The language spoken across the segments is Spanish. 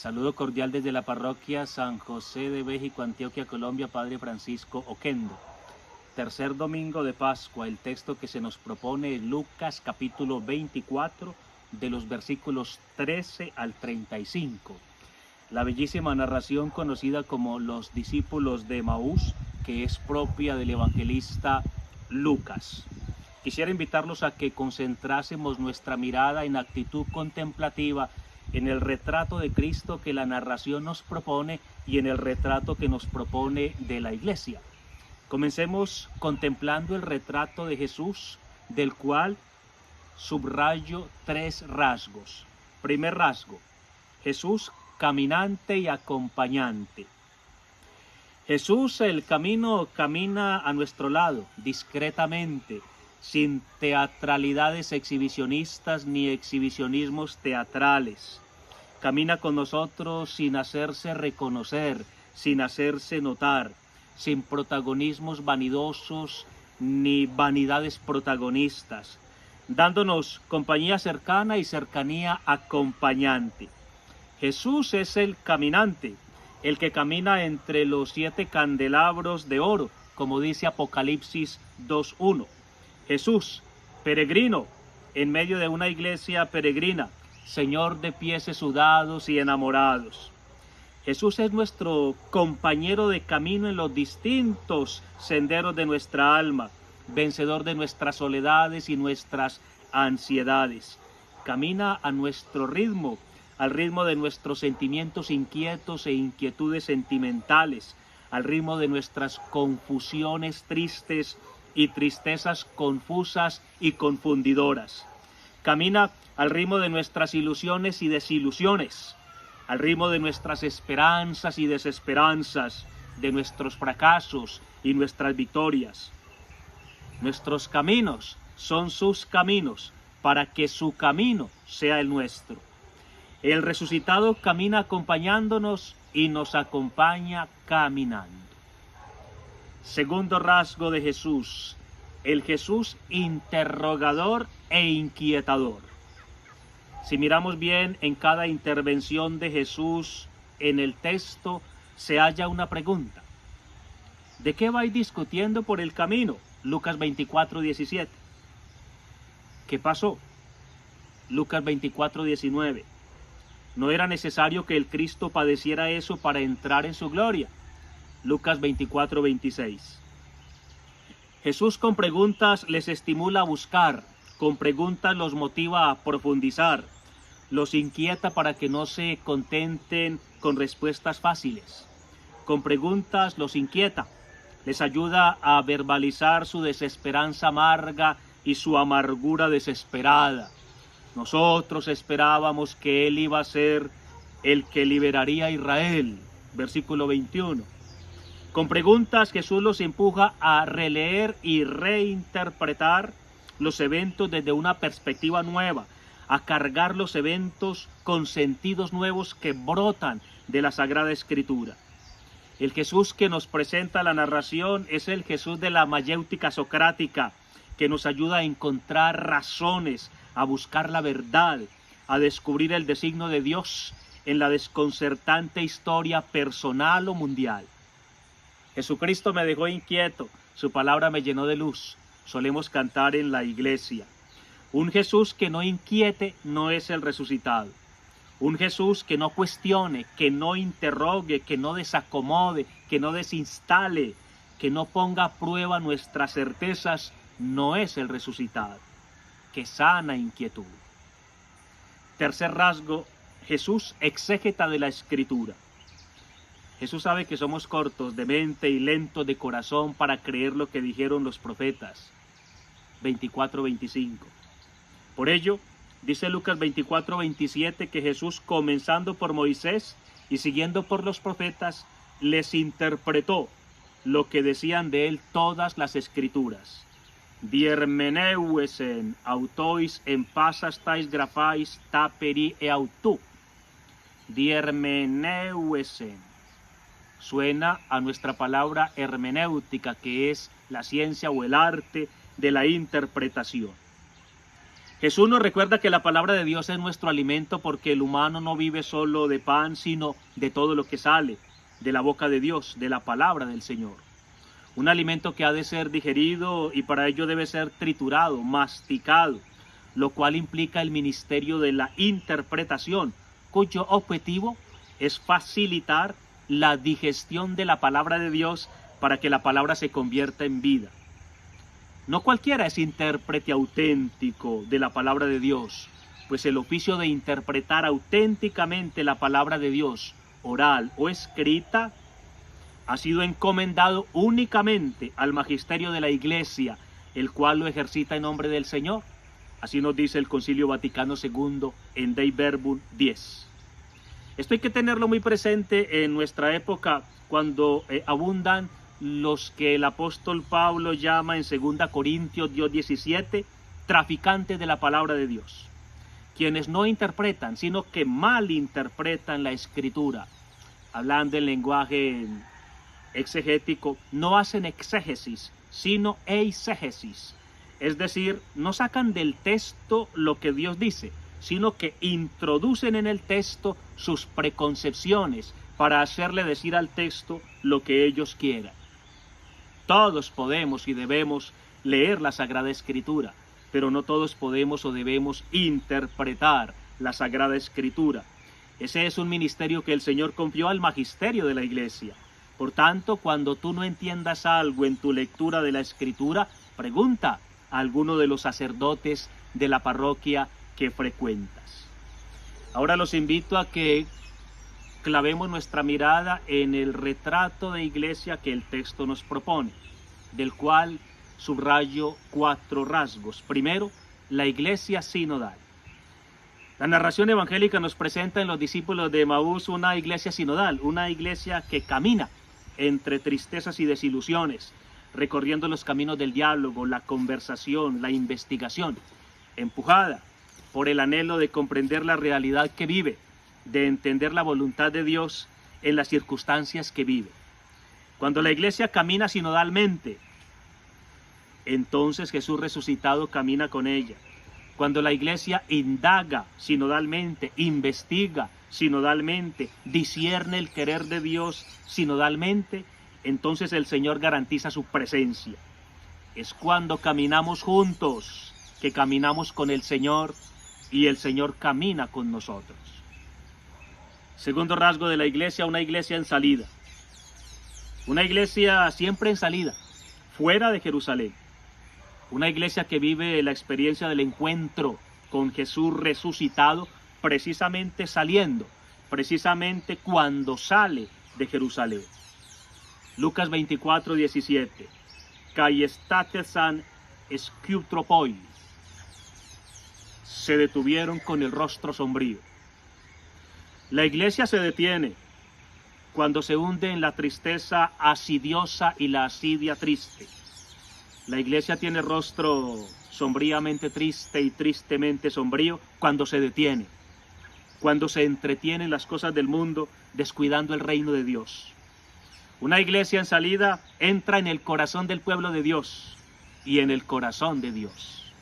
Saludo cordial desde la parroquia San José de México, Antioquia, Colombia, Padre Francisco Oquendo. Tercer domingo de Pascua, el texto que se nos propone es Lucas capítulo 24, de los versículos 13 al 35. La bellísima narración conocida como los discípulos de Emaús, que es propia del evangelista Lucas. Quisiera invitarlos a que concentrásemos nuestra mirada en actitud contemplativa en el retrato de Cristo que la narración nos propone y en el retrato que nos propone de la Iglesia. Comencemos contemplando el retrato de Jesús, del cual subrayo tres rasgos. Primer rasgo, Jesús caminante y acompañante. Jesús el camino camina a nuestro lado, discretamente, sin teatralidades exhibicionistas ni exhibicionismos teatrales. Camina con nosotros sin hacerse reconocer, sin hacerse notar, sin protagonismos vanidosos ni vanidades protagonistas, dándonos compañía cercana y cercanía acompañante. Jesús es el caminante, el que camina entre los 7 candelabros de oro, como dice Apocalipsis 2:1. Jesús, peregrino, en medio de una iglesia peregrina, Señor de pies sudados y enamorados. Jesús es nuestro compañero de camino en los distintos senderos de nuestra alma, vencedor de nuestras soledades y nuestras ansiedades. Camina a nuestro ritmo, al ritmo de nuestros sentimientos inquietos e inquietudes sentimentales, al ritmo de nuestras confusiones tristes y tristezas confusas y confundidoras. Camina al ritmo de nuestras ilusiones y desilusiones, al ritmo de nuestras esperanzas y desesperanzas, de nuestros fracasos y nuestras victorias. Nuestros caminos son sus caminos, para que su camino sea el nuestro. El resucitado camina acompañándonos y nos acompaña caminando. Segundo rasgo de Jesús, el Jesús interrogador e inquietador. Si miramos bien, en cada intervención de Jesús en el texto se halla una pregunta. ¿De qué vais discutiendo por el camino? Lucas 24:17. ¿Qué pasó? Lucas 24:19. ¿No era necesario que el Cristo padeciera eso para entrar en su gloria? Lucas 24:26. Jesús con preguntas les estimula a buscar, con preguntas los motiva a profundizar, los inquieta para que no se contenten con respuestas fáciles. Con preguntas los inquieta, les ayuda a verbalizar su desesperanza amarga y su amargura desesperada. Nosotros esperábamos que Él iba a ser el que liberaría a Israel. Versículo 21. Con preguntas Jesús los empuja a releer y reinterpretar los eventos desde una perspectiva nueva, a cargar los eventos con sentidos nuevos que brotan de la Sagrada Escritura. El Jesús que nos presenta la narración es el Jesús de la mayéutica socrática, que nos ayuda a encontrar razones, a buscar la verdad, a descubrir el designio de Dios en la desconcertante historia personal o mundial. Jesucristo me dejó inquieto, su palabra me llenó de luz. Solemos cantar en la iglesia. Un Jesús que no inquiete no es el resucitado. Un Jesús que no cuestione, que no interrogue, que no desacomode, que no desinstale, que no ponga a prueba nuestras certezas, no es el resucitado, que sana inquietud. Tercer rasgo, Jesús exégeta de la Escritura. Jesús sabe que somos cortos de mente y lentos de corazón para creer lo que dijeron los profetas. 24:25. Por ello, dice Lucas 24:27 que Jesús, comenzando por Moisés y siguiendo por los profetas, les interpretó lo que decían de él todas las Escrituras. Diermeneuesen autois en pasastais grafais taperi e autu. Diermeneuesen. Suena a nuestra palabra hermenéutica, que es la ciencia o el arte de la interpretación. Jesús nos recuerda que la palabra de Dios es nuestro alimento porque el humano no vive solo de pan, sino de todo lo que sale de la boca de Dios, de la palabra del Señor. Un alimento que ha de ser digerido y para ello debe ser triturado, masticado, lo cual implica el ministerio de la interpretación, cuyo objetivo es facilitar la digestión de la palabra de Dios para que la palabra se convierta en vida. No cualquiera es intérprete auténtico de la palabra de Dios, pues el oficio de interpretar auténticamente la palabra de Dios, oral o escrita, ha sido encomendado únicamente al magisterio de la Iglesia, el cual lo ejercita en nombre del Señor. Así nos dice el Concilio Vaticano II en Dei Verbum 10. Esto hay que tenerlo muy presente en nuestra época cuando abundan los que el apóstol Pablo llama en 2 Corintios 17 traficantes de la palabra de Dios, quienes no interpretan, sino que malinterpretan la Escritura. Hablando en lenguaje exegético, no hacen exégesis, sino eisegesis. Es decir, no sacan del texto lo que Dios dice, sino que introducen en el texto sus preconcepciones para hacerle decir al texto lo que ellos quieran. Todos podemos y debemos leer la Sagrada Escritura, pero no todos podemos o debemos interpretar la Sagrada Escritura. Ese es un ministerio que el Señor confió al magisterio de la Iglesia. Por tanto, cuando tú no entiendas algo en tu lectura de la Escritura, pregunta a alguno de los sacerdotes de la parroquia que frecuentas. Ahora los invito a que clavemos nuestra mirada en el retrato de iglesia que el texto nos propone, del cual subrayo 4 rasgos. Primero, la iglesia sinodal. La narración evangélica nos presenta en los discípulos de Emaús una iglesia sinodal, una iglesia que camina entre tristezas y desilusiones, recorriendo los caminos del diálogo, la conversación, la investigación, empujada por el anhelo de comprender la realidad que vive, de entender la voluntad de Dios en las circunstancias que vive. Cuando la iglesia camina sinodalmente, entonces Jesús resucitado camina con ella. Cuando la iglesia indaga sinodalmente, investiga sinodalmente, discierne el querer de Dios sinodalmente, entonces el Señor garantiza su presencia. Es cuando caminamos juntos, que caminamos con el Señor y el Señor camina con nosotros. Segundo rasgo de la iglesia, una iglesia en salida. Una iglesia siempre en salida, fuera de Jerusalén. Una iglesia que vive la experiencia del encuentro con Jesús resucitado, precisamente saliendo, precisamente cuando sale de Jerusalén. Lucas 24, 17. Caiestatesan escutropoi. Se detuvieron con el rostro sombrío. La iglesia se detiene cuando se hunde en la tristeza asidiosa y la asidia triste. La iglesia tiene rostro sombríamente triste y tristemente sombrío cuando se detiene, cuando se entretiene en las cosas del mundo, descuidando el reino de Dios. Una iglesia en salida entra en el corazón del pueblo de Dios y en el corazón de Dios.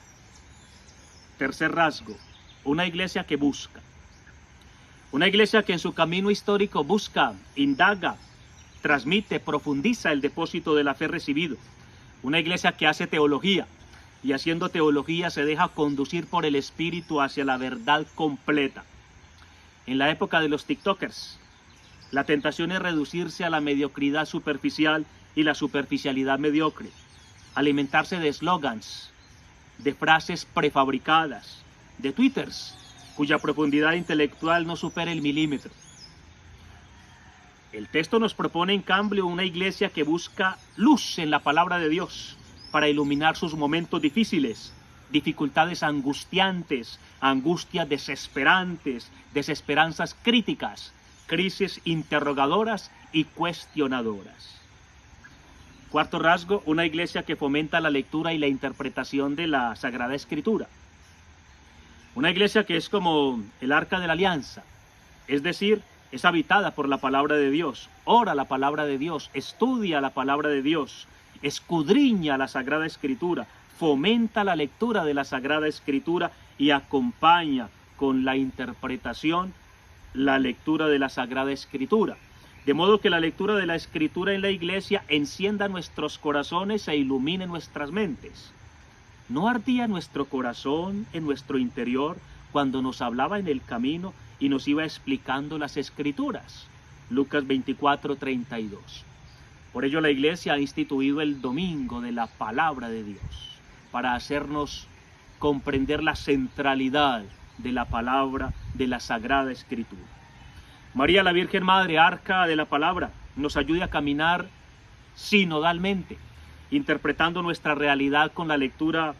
Tercer rasgo, una iglesia que busca. Una iglesia que en su camino histórico busca, indaga, transmite, profundiza el depósito de la fe recibido. Una iglesia que hace teología y haciendo teología se deja conducir por el Espíritu hacia la verdad completa. En la época de los TikTokers, la tentación es reducirse a la mediocridad superficial y la superficialidad mediocre, alimentarse de eslogans, de frases prefabricadas, de twitters, cuya profundidad intelectual no supera el milímetro. El texto nos propone en cambio una iglesia que busca luz en la palabra de Dios para iluminar sus momentos difíciles, dificultades angustiantes, angustias desesperantes, desesperanzas críticas, crisis interrogadoras y cuestionadoras. Cuarto rasgo, una iglesia que fomenta la lectura y la interpretación de la Sagrada Escritura. Una iglesia que es como el Arca de la Alianza, es decir, es habitada por la palabra de Dios, ora la palabra de Dios, estudia la palabra de Dios, escudriña la Sagrada Escritura, fomenta la lectura de la Sagrada Escritura y acompaña con la interpretación la lectura de la Sagrada Escritura. De modo que la lectura de la Escritura en la iglesia encienda nuestros corazones e ilumine nuestras mentes. ¿No ardía nuestro corazón en nuestro interior cuando nos hablaba en el camino y nos iba explicando las Escrituras? Lucas 24:32. Por ello la iglesia ha instituido el domingo de la palabra de Dios, para hacernos comprender la centralidad de la palabra de la Sagrada Escritura. María, la Virgen Madre, arca de la palabra, nos ayude a caminar sinodalmente, interpretando nuestra realidad con la lectura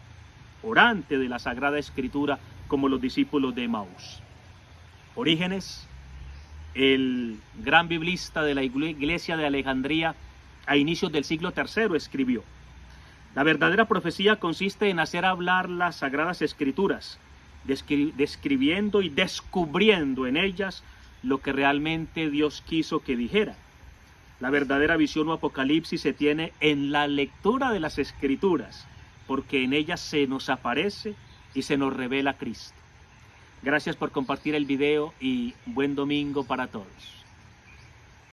orante de la Sagrada Escritura, como los discípulos de Emaús. Orígenes, el gran biblista de la iglesia de Alejandría, a inicios del siglo III, escribió: la verdadera profecía consiste en hacer hablar las Sagradas Escrituras, describiendo y descubriendo en ellas lo que realmente Dios quiso que dijera. La verdadera visión o apocalipsis se tiene en la lectura de las Escrituras, porque en ellas se nos aparece y se nos revela Cristo. Gracias por compartir el video y buen domingo para todos.